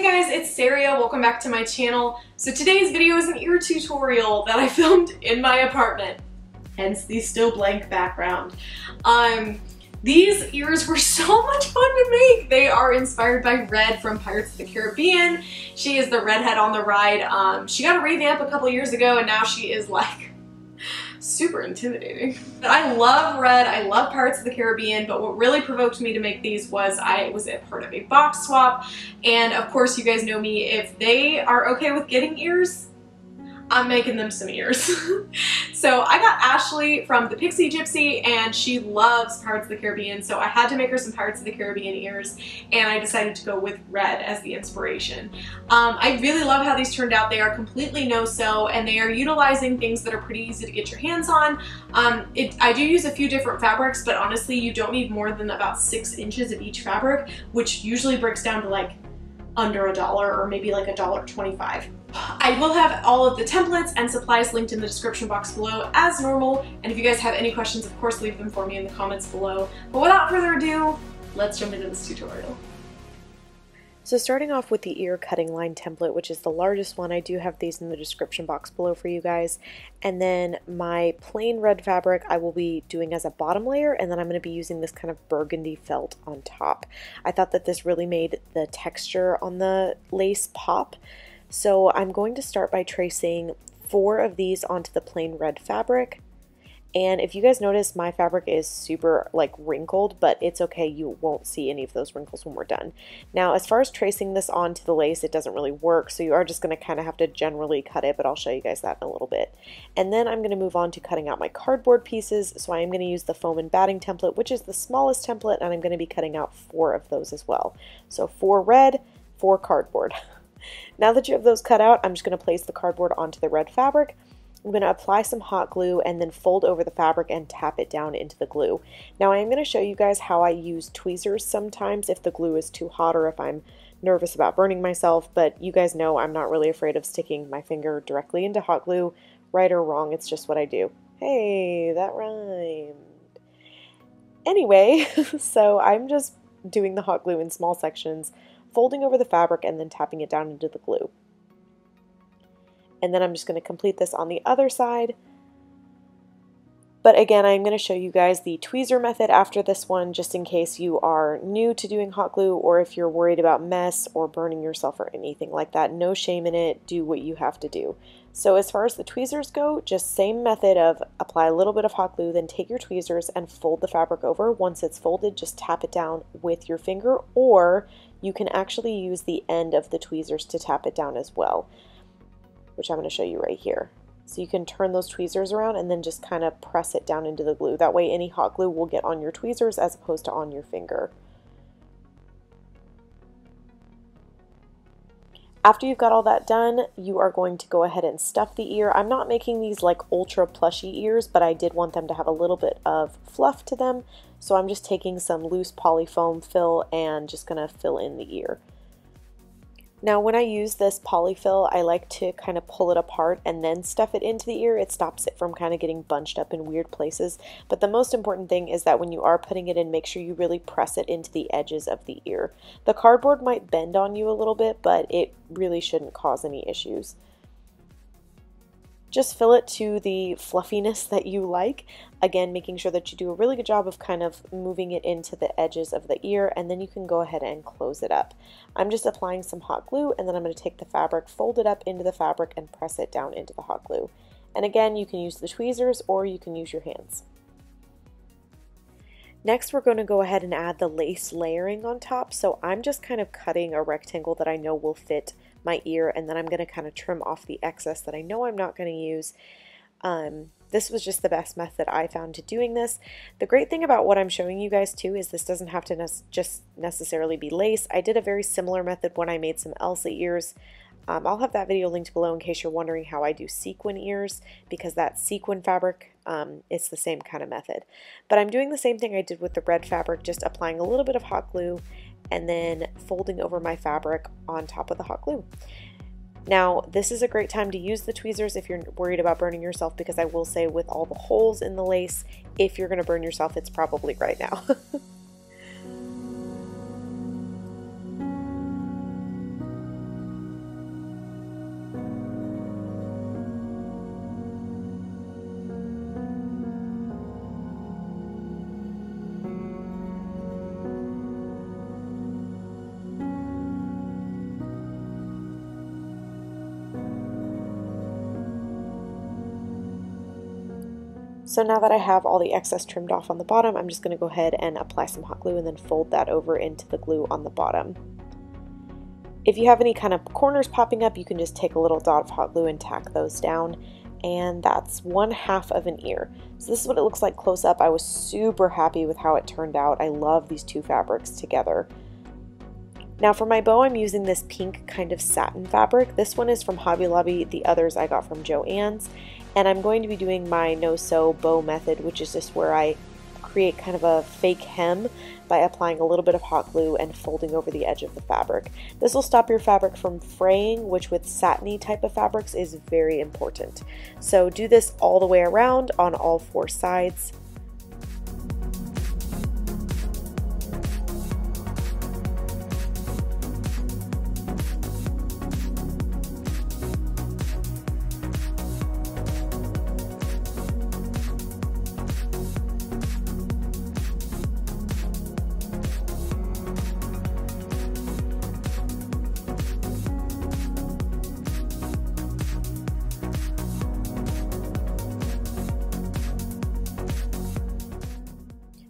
Hey guys, it's Saria. Welcome back to my channel. So today's video is an ear tutorial that I filmed in my apartment, hence the still blank background. These ears were so much fun to make. They are inspired by Red from Pirates of the Caribbean. She is the redhead on the ride. She got a revamp a couple years ago and now she is like super intimidating. I love Red, I love Pirates of the Caribbean, but what really provoked me to make these was I was a part of a box swap, and of course you guys know me, if they are okay with getting ears, I'm making them some ears. So I got Ashley from the Pixie Gypsy and she loves Pirates of the Caribbean, so I had to make her some Pirates of the Caribbean ears and I decided to go with Red as the inspiration. I really love how these turned out. They are completely no-sew and they are utilizing things that are pretty easy to get your hands on. I do use a few different fabrics, but honestly you don't need more than about 6 inches of each fabric, which usually breaks down to like under $1 or maybe like $1.25. I will have all of the templates and supplies linked in the description box below as normal, and if you guys have any questions, of course leave them for me in the comments below. But without further ado, let's jump into this tutorial. So starting off with the ear cutting line template, which is the largest one, I do have these in the description box below for you guys. And then my plain red fabric I will be doing as a bottom layer, and then I'm going to be using this kind of burgundy felt on top. I thought that this really made the texture on the lace pop. So I'm going to start by tracing 4 of these onto the plain red fabric. And if you guys notice, my fabric is super like wrinkled, but it's okay, you won't see any of those wrinkles when we're done. Now, as far as tracing this onto the lace, it doesn't really work, so you are just going to kind of have to generally cut it, but I'll show you guys that in a little bit. And then I'm going to move on to cutting out my cardboard pieces, so I am going to use the foam and batting template, which is the smallest template, and I'm going to be cutting out 4 of those as well. So 4 red, 4 cardboard. Now that you have those cut out, I'm just going to place the cardboard onto the red fabric. I'm going to apply some hot glue and then fold over the fabric and tap it down into the glue. Now I am going to show you guys how I use tweezers sometimes if the glue is too hot or if I'm nervous about burning myself, but you guys know I'm not really afraid of sticking my finger directly into hot glue. Right or wrong, it's just what I do. Hey, that rhymed. Anyway, so I'm just doing the hot glue in small sections, folding over the fabric and then tapping it down into the glue. And then I'm just going to complete this on the other side. But again, I'm going to show you guys the tweezer method after this one, just in case you are new to doing hot glue or if you're worried about mess or burning yourself or anything like that. No shame in it. Do what you have to do. So as far as the tweezers go, just same method of apply a little bit of hot glue, then take your tweezers and fold the fabric over. Once it's folded, just tap it down with your finger, or you can actually use the end of the tweezers to tap it down as well, which I'm going to show you right here. So you can turn those tweezers around and then just kind of press it down into the glue. That way any hot glue will get on your tweezers as opposed to on your finger. After you've got all that done, you are going to go ahead and stuff the ear. I'm not making these like ultra plushy ears, but I did want them to have a little bit of fluff to them. So I'm just taking some loose polyfoam fill and just going to fill in the ear. Now when I use this polyfill, I like to kind of pull it apart and then stuff it into the ear. It stops it from kind of getting bunched up in weird places. But the most important thing is that when you are putting it in, make sure you really press it into the edges of the ear. The cardboard might bend on you a little bit, but it really shouldn't cause any issues. Just fill it to the fluffiness that you like. Again, making sure that you do a really good job of kind of moving it into the edges of the ear, and then you can go ahead and close it up. I'm just applying some hot glue, and then I'm going to take the fabric, fold it up into the fabric, and press it down into the hot glue. And again, you can use the tweezers or you can use your hands. Next, we're going to go ahead and add the lace layering on top. So I'm just kind of cutting a rectangle that I know will fit my ear, and then I'm going to kind of trim off the excess that I know I'm not going to use. This was just the best method I found to doing this. The great thing about what I'm showing you guys too is this doesn't have to just necessarily be lace. I did a very similar method when I made some Elsa ears. I'll have that video linked below in case you're wondering how I do sequin ears, because that sequin fabric, it's the same kind of method. But I'm doing the same thing I did with the red fabric, just applying a little bit of hot glue and then folding over my fabric on top of the hot glue. Now, this is a great time to use the tweezers if you're worried about burning yourself, because I will say with all the holes in the lace, if you're going to burn yourself, it's probably right now. So now that I have all the excess trimmed off on the bottom, I'm just going to go ahead and apply some hot glue and then fold that over into the glue on the bottom. If you have any kind of corners popping up, you can just take a little dot of hot glue and tack those down. And that's 1/2 of an ear. So this is what it looks like close up. I was super happy with how it turned out. I love these two fabrics together. Now for my bow, I'm using this pink kind of satin fabric. This one is from Hobby Lobby. The others I got from Joann's. And I'm going to be doing my no-sew bow method, which is just where I create kind of a fake hem by applying a little bit of hot glue and folding over the edge of the fabric. This will stop your fabric from fraying, which with satiny type of fabrics is very important. So do this all the way around on all 4 sides.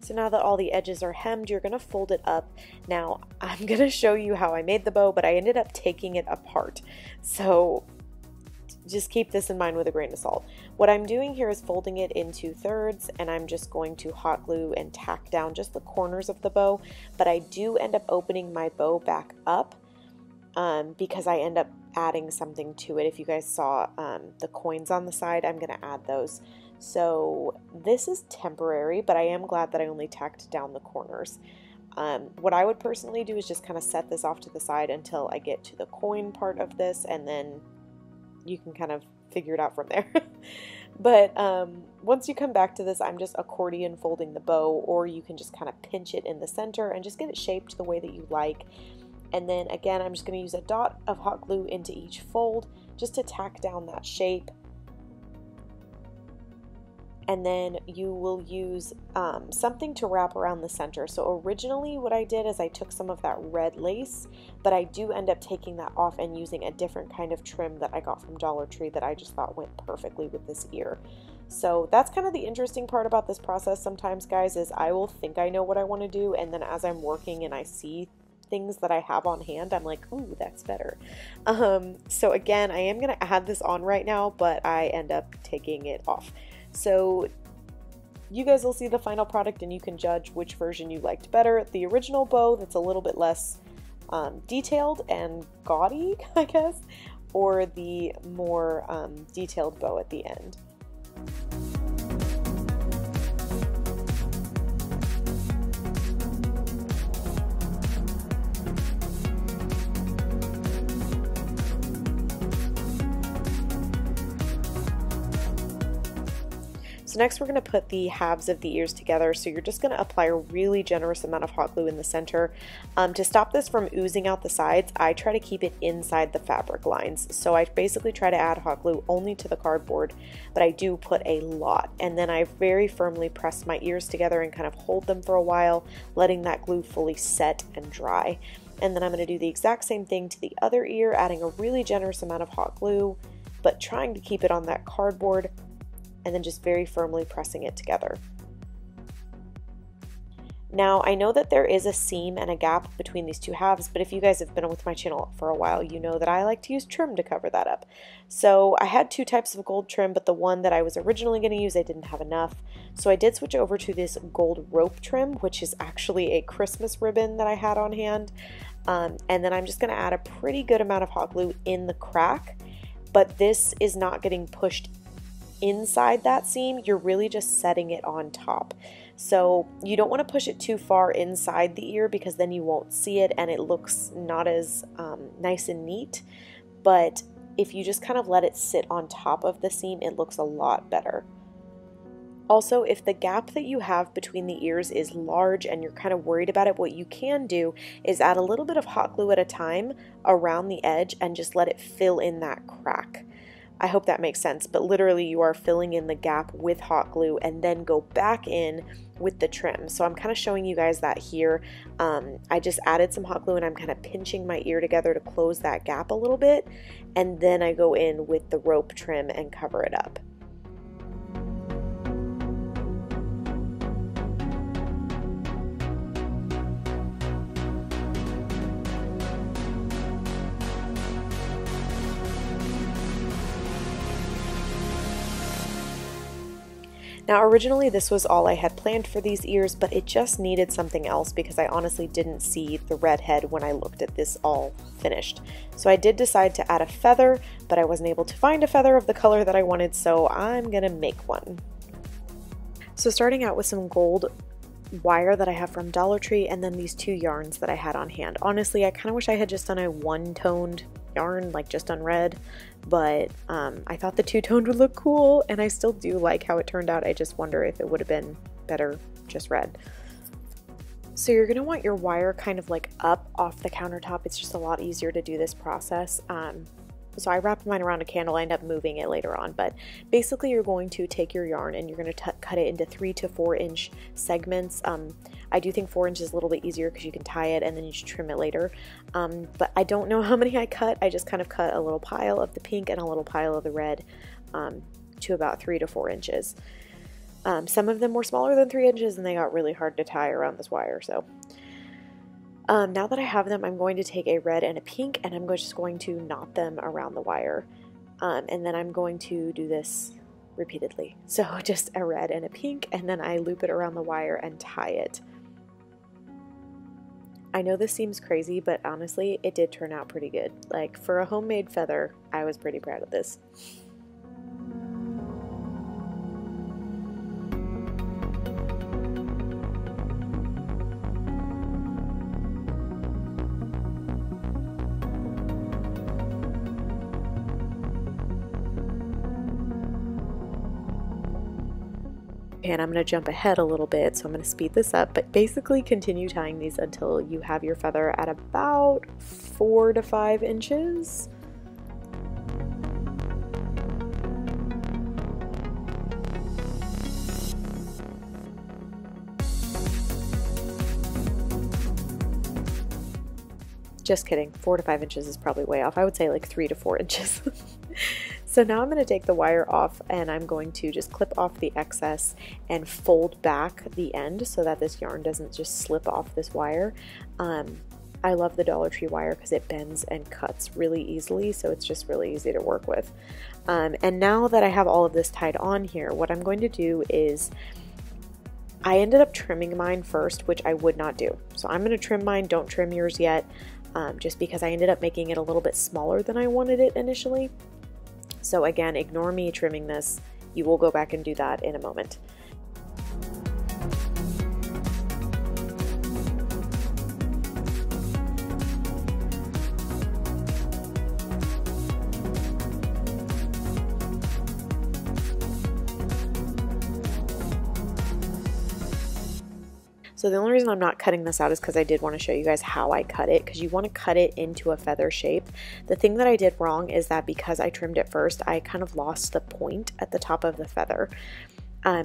So now that all the edges are hemmed, you're going to fold it up. Now, I'm going to show you how I made the bow, but I ended up taking it apart. So just keep this in mind with a grain of salt. What I'm doing here is folding it into thirds, and I'm just going to hot glue and tack down just the corners of the bow. But I do end up opening my bow back up because I end up adding something to it. If you guys saw the coins on the side, I'm going to add those. So this is temporary, but I am glad that I only tacked down the corners. What I would personally do is just kind of set this off to the side until I get to the coin part of this, and then you can kind of figure it out from there. But once you come back to this, I'm just accordion folding the bow, or you can just kind of pinch it in the center and just get it shaped the way that you like. And then again, I'm just going to use a dot of hot glue into each fold just to tack down that shape. And then you will use something to wrap around the center. So originally what I did is I took some of that red lace, but I do end up taking that off and using a different kind of trim that I got from Dollar Tree that I just thought went perfectly with this ear. So that's kind of the interesting part about this process sometimes, guys, is I will think I know what I want to do, and then as I'm working and I see things that I have on hand, I'm like, ooh, that's better. So again, I am going to add this on right now, but I end up taking it off. So you guys will see the final product and you can judge which version you liked better. The original bow that's a little bit less detailed and gaudy, I guess, or the more detailed bow at the end. So next we're going to put the halves of the ears together. So you're just going to apply a really generous amount of hot glue in the center. To stop this from oozing out the sides, I try to keep it inside the fabric lines. So I basically try to add hot glue only to the cardboard, but I do put a lot. And then I very firmly press my ears together and kind of hold them for a while, letting that glue fully set and dry. And then I'm going to do the exact same thing to the other ear, adding a really generous amount of hot glue, but trying to keep it on that cardboard, and then just very firmly pressing it together. Now, I know that there is a seam and a gap between these two halves, but if you guys have been with my channel for a while, you know that I like to use trim to cover that up. So I had 2 types of gold trim, but the one that I was originally going to use, I didn't have enough. So I did switch over to this gold rope trim, which is actually a Christmas ribbon that I had on hand. And then I'm just going to add a pretty good amount of hot glue in the crack, but this is not getting pushed inside that seam. You're really just setting it on top. So you don't want to push it too far inside the ear because then you won't see it and it looks not as nice and neat. But if you just kind of let it sit on top of the seam, it looks a lot better. Also, if the gap that you have between the ears is large and you're kind of worried about it, what you can do is add a little bit of hot glue at a time around the edge and just let it fill in that crack. I hope that makes sense, but literally you are filling in the gap with hot glue and then go back in with the trim. So I'm kind of showing you guys that here. I just added some hot glue and I'm kind of pinching my ear together to close that gap a little bit, and then I go in with the rope trim and cover it up. Now originally this was all I had planned for these ears, but it just needed something else because I honestly didn't see the red head when I looked at this all finished. So I did decide to add a feather, but I wasn't able to find a feather of the color that I wanted, so I'm gonna make one. So starting out with some gold wire that I have from Dollar Tree, and then these 2 yarns that I had on hand. Honestly, I kind of wish I had just done a 1-toned yarn, like just done red, but I thought the 2-toned would look cool, and I still do like how it turned out. I just wonder if it would have been better just red. So you're going to want your wire kind of like up off the countertop. It's just a lot easier to do this process. So I wrapped mine around a candle. I ended up moving it later on, but basically you're going to take your yarn and you're going to cut it into 3 to 4 inch segments. I do think 4 inches is a little bit easier because you can tie it and then you just trim it later. But I don't know how many I cut. I just kind of cut a little pile of the pink and a little pile of the red to about 3 to 4 inches. Some of them were smaller than 3 inches and they got really hard to tie around this wire. So now that I have them, I'm going to take a red and a pink and I'm just going to knot them around the wire. And then I'm going to do this repeatedly. So just a red and a pink, and then I loop it around the wire and tie it. I know this seems crazy, but honestly, it did turn out pretty good. Like, for a homemade feather, I was pretty proud of this. And I'm going to jump ahead a little bit, so I'm going to speed this up, but basically continue tying these until you have your feather at about 4 to 5 inches. Just kidding, 4 to 5 inches is probably way off. I would say like 3 to 4 inches. So now I'm going to take the wire off and I'm going to just clip off the excess and fold back the end so that this yarn doesn't just slip off this wire. I love the Dollar Tree wire because it bends and cuts really easily, so it's just really easy to work with. And now that I have all of this tied on here, what I'm going to do is I ended up trimming mine first, which I would not do. So I'm going to trim mine, don't trim yours yet, just because I ended up making it a little bit smaller than I wanted it initially. So again, ignore me trimming this. You will go back and do that in a moment. So the only reason I'm not cutting this out is because I did want to show you guys how I cut it, because you want to cut it into a feather shape. The thing that I did wrong is that because I trimmed it first, I kind of lost the point at the top of the feather.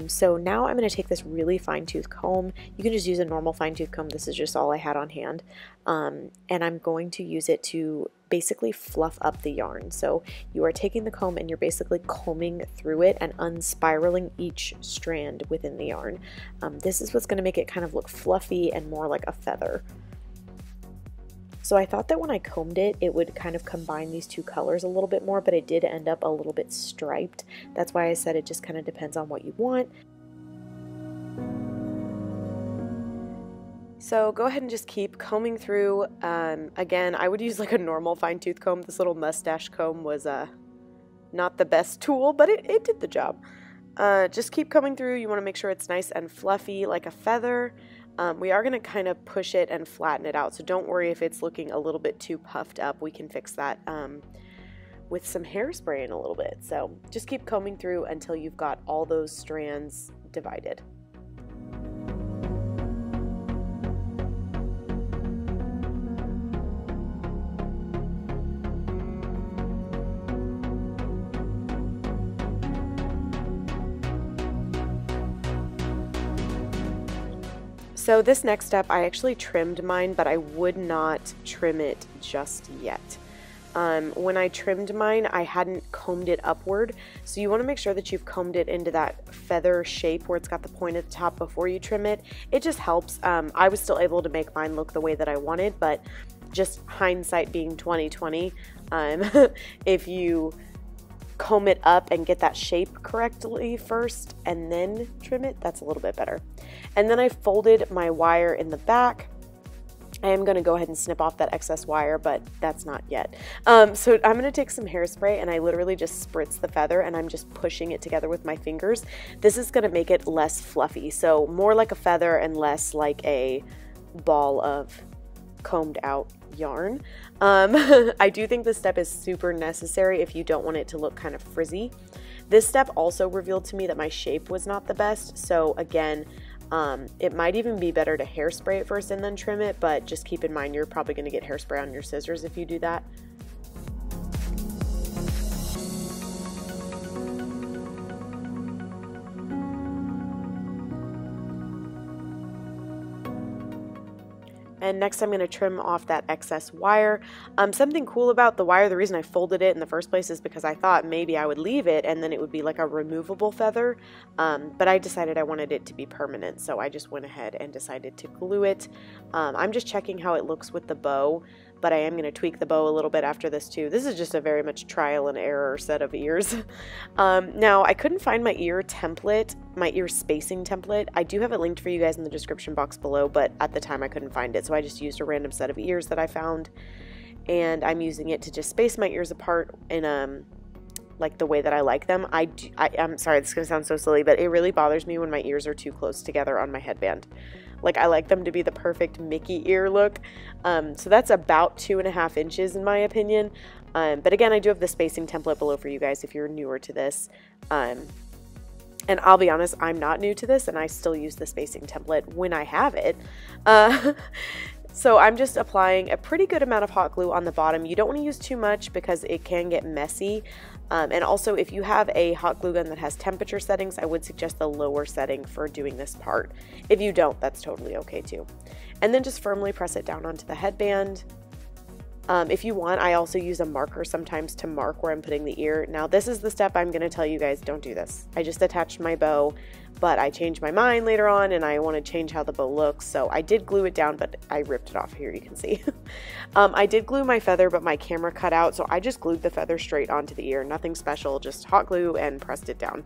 So now I'm going to take this really fine tooth comb. You can just use a normal fine tooth comb. This is just all I had on hand. And I'm going to use it to basically fluff up the yarn. So you are taking the comb and you're basically combing through it and unspiraling each strand within the yarn. This is what's going to make it kind of look fluffy and more like a feather. So I thought that when I combed it, it would kind of combine these two colors a little bit more, but it did end up a little bit striped. That's why I said it just kind of depends on what you want. So go ahead and just keep combing through. Again, I would use like a normal fine tooth comb. This little mustache comb was not the best tool, but it did the job. Just keep combing through. You want to make sure it's nice and fluffy like a feather. We are going to kind of push it and flatten it out, so don't worry if it's looking a little bit too puffed up. We can fix that with some hairspray in a little bit. So just keep combing through until you've got all those strands divided. So this next step, I actually trimmed mine, but I would not trim it just yet. When I trimmed mine, I hadn't combed it upward. So you want to make sure that you've combed it into that feather shape where it's got the point at the top before you trim it. It just helps. I was still able to make mine look the way that I wanted, but just hindsight being 20/20, if you comb it up and get that shape correctly first and then trim it, that's a little bit better. And then I folded my wire in the back. I am going to go ahead and snip off that excess wire, but that's not yet. So I'm going to take some hairspray and I literally just spritz the feather and I'm just pushing it together with my fingers. This is going to make it less fluffy, so more like a feather and less like a ball of combed out yarn. I do think this step is super necessary if you don't want it to look kind of frizzy. This step also revealed to me that my shape was not the best, so again, it might even be better to hairspray it first and then trim it, but just keep in mind you're probably going to get hairspray on your scissors if you do that. And next I'm going to trim off that excess wire. Something cool about the wire, the reason I folded it in the first place is because I thought maybe I would leave it and then it would be like a removable feather, but I decided I wanted it to be permanent, so I just went ahead and decided to glue it. I'm just checking how it looks with the bow, but I am going to tweak the bow a little bit after this too. This is just a very much trial and error set of ears. Now, I couldn't find my ear template, my ear spacing template. I do have it linked for you guys in the description box below, but at the time I couldn't find it, so I just used a random set of ears that I found, and I'm using it to just space my ears apart in like the way that I like them. I'm sorry, this is going to sound so silly, but it really bothers me when my ears are too close together on my headband. Like, I like them to be the perfect Mickey ear look. So that's about 2.5 inches in my opinion. But again, I do have the spacing template below for you guys if you're newer to this. And I'll be honest, I'm not new to this and I still use the spacing template when I have it. So I'm just applying a pretty good amount of hot glue on the bottom. You don't want to use too much because it can get messy. And also, if you have a hot glue gun that has temperature settings, I would suggest the lower setting for doing this part. If you don't, that's totally okay too. And then just firmly press it down onto the headband. If you want, I also use a marker sometimes to mark where I'm putting the ear. Now, this is the step I'm going to tell you guys, don't do this. I just attached my bow, but I changed my mind later on and I want to change how the bow looks. So I did glue it down, but I ripped it off here, you can see. I did glue my feather, but my camera cut out, so I just glued the feather straight onto the ear. Nothing special, just hot glue and pressed it down.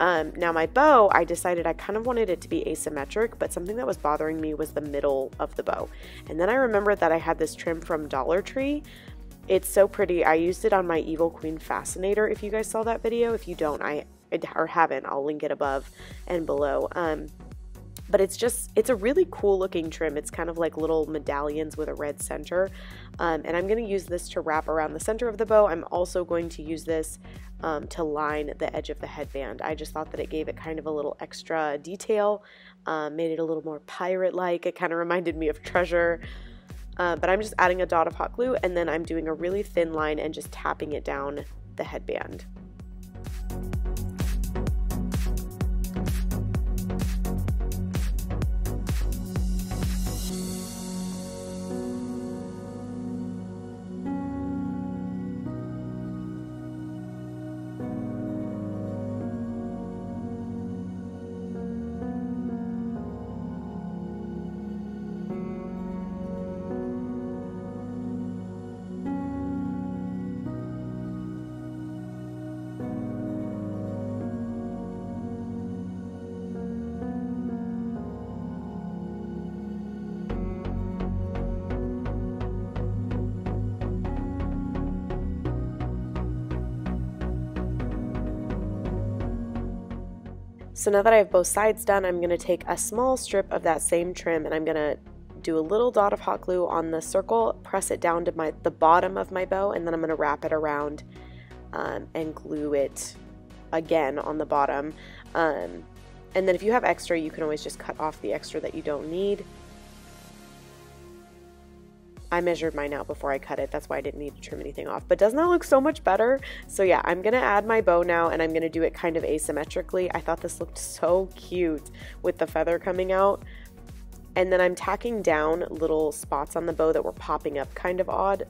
Now my bow, I decided I kind of wanted it to be asymmetric, but something that was bothering me was the middle of the bow. And then I remembered that I had this trim from Dollar Tree. It's so pretty. I used it on my Evil Queen Fascinator, if you guys saw that video. If you don't, or haven't, I'll link it above and below. But it's a really cool looking trim. It's kind of like little medallions with a red center. And I'm going to use this to wrap around the center of the bow. I'm also going to use this to line the edge of the headband. I just thought that it gave it kind of a little extra detail, made it a little more pirate-like. It kind of reminded me of Treasure. But I'm just adding a dot of hot glue, and then I'm doing a really thin line and just tapping it down the headband. So now that I have both sides done, I'm going to take a small strip of that same trim and I'm going to do a little dot of hot glue on the circle, press it down to the bottom of my bow, and then I'm going to wrap it around and glue it again on the bottom. And then if you have extra, you can always just cut off the extra that you don't need. I measured mine out before I cut it, that's why I didn't need to trim anything off. But doesn't that look so much better? So yeah, I'm gonna add my bow now and I'm gonna do it kind of asymmetrically. I thought this looked so cute with the feather coming out. And then I'm tacking down little spots on the bow that were popping up kind of odd.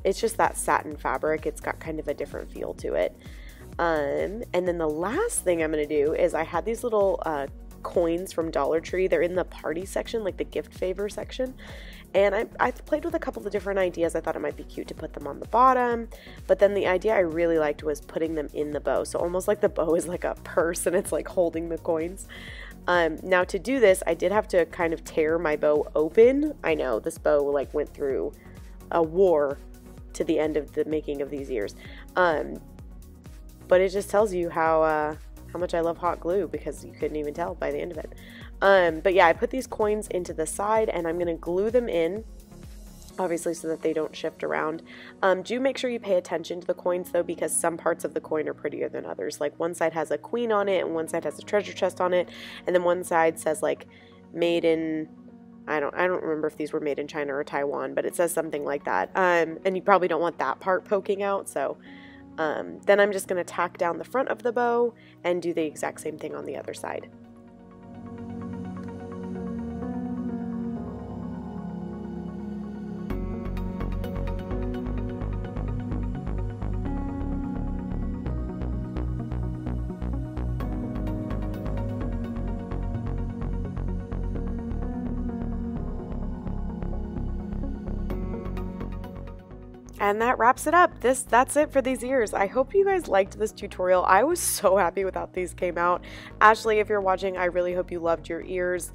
It's just that satin fabric, it's got kind of a different feel to it. And then the last thing I'm gonna do is I had these little coins from Dollar Tree. They're in the party section, like the gift favor section. And I played with a couple of different ideas. I thought it might be cute to put them on the bottom, but then the idea I really liked was putting them in the bow. So almost like the bow is like a purse and it's like holding the coins. Now to do this, I did have to kind of tear my bow open. I know this bow like went through a war to the end of the making of these ears. But it just tells you how much I love hot glue, because you couldn't even tell by the end of it. But yeah, I put these coins into the side and I'm going to glue them in, obviously so that they don't shift around. Do make sure you pay attention to the coins though, because some parts of the coin are prettier than others. Like one side has a queen on it and one side has a treasure chest on it, and then one side says like made in, I don't remember if these were made in China or Taiwan, but it says something like that. And you probably don't want that part poking out, so then I'm just going to tack down the front of the bow and do the exact same thing on the other side. And that wraps it up. That's it for these ears. I hope you guys liked this tutorial. I was so happy with how these came out. Ashley, if you're watching, I really hope you loved your ears.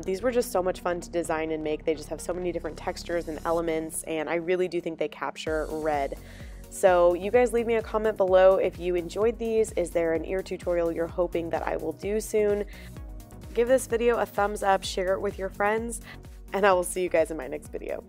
These were just so much fun to design and make. They just have so many different textures and elements, and I really do think they capture red. So you guys leave me a comment below if you enjoyed these. Is there an ear tutorial you're hoping that I will do soon? Give this video a thumbs up, share it with your friends, and I will see you guys in my next video.